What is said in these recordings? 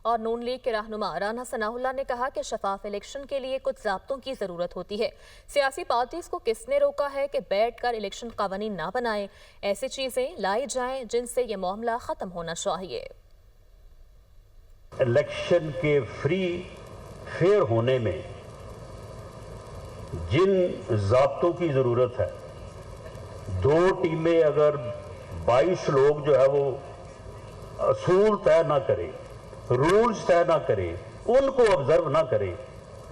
اور نون لیگ کے رہنما رانا ثناءاللہ نے کہا کہ شفاف الیکشن کے لیے کچھ ضابطوں کی ضرورت ہوتی ہے۔ سیاسی پارٹیز کو کس نے روکا ہے کہ بیٹھ کر الیکشن قوانین نہ بنائیں؟ ایسی چیزیں لائی جائیں جن سے یہ معاملہ ختم ہونا چاہیے۔ الیکشن کے فری فیئر ہونے میں جن ضابطوں کی ضرورت ہے، 2 ٹیمیں اگر 22 لوگ جو ہے وہ اصول طے نہ کریں، رولز طے نہ کریں، ان کو آبزرو نہ کریں،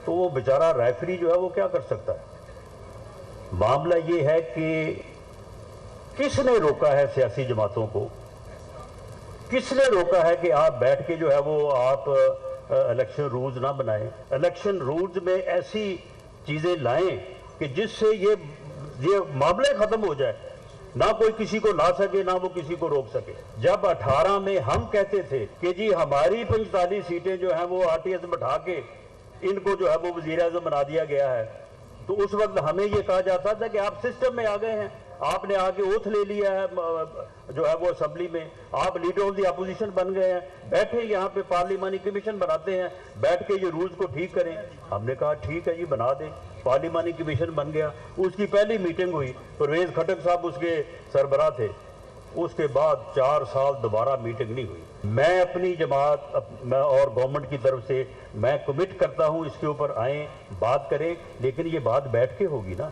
تو وہ بیچارہ ریفری جو ہے وہ کیا کر سکتا ہے؟ معاملہ یہ ہے کہ کس نے روکا ہے سیاسی جماعتوں کو؟ کس نے روکا ہے کہ آپ بیٹھ کے جو ہے وہ آپ الیکشن رولز نہ بنائیں؟ الیکشن رولز میں ایسی چیزیں لائیں کہ جس سے یہ معاملے ختم ہو جائے، نہ کوئی کسی کو لا سکے، نہ وہ کسی کو روک سکے۔ جب 18 میں ہم کہتے تھے کہ جی ہماری 45 سیٹیں جو ہیں وہ RTS بٹھا کے ان کو جو ہے وہ وزیر اعظم بنا دیا گیا ہے، تو اس وقت ہمیں یہ کہا جاتا تھا کہ آپ سسٹم میں آ گئے ہیں، آپ نے آگے اوتھ لے لیا ہے جو ہے وہ اسمبلی میں، آپ لیڈر آف دی اپوزیشن بن گئے ہیں، بیٹھے یہاں پہ پارلیمانی کمیشن بناتے ہیں، بیٹھ کے یہ رولز کو ٹھیک کریں۔ ہم نے کہا ٹھیک ہے جی بنا دیں، پارلیمانی کمیشن بن گیا، اس کی پہلی میٹنگ ہوئی، پرویز خٹک صاحب اس کے سربراہ تھے، اس کے بعد 4 سال دوبارہ میٹنگ نہیں ہوئی۔ میں اپنی جماعت اور گورنمنٹ کی طرف سے میں کمٹ کرتا ہوں اس کے اوپر آئیں، بات کریں، لیکن یہ بات بیٹھ کے ہوگی نا۔